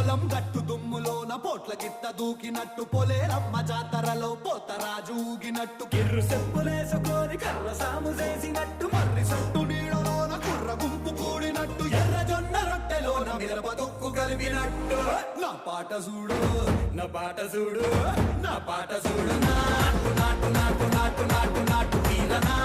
పొలం గట్టు దుమ్ములోన పోట్ల గిత్త దూకినట్టు పొలేరమ్మ జాతరలో పోతరాజు ఊగినట్టు కిర్రు చెప్పులేసుకొని కర్ర సాము చేసినట్టు మర్రి సట్టు నీడలోన కుర్ర గుంపు కూడినట్టు ఎర్ర జొన్న రొట్టెలోన మిరప దొక్కు కలిపినట్టు నా పాట చూడు నా పాట చూడు నా పాట చూడు నాటు నాటు నాటు నాటు నాటు నాటు వీరనా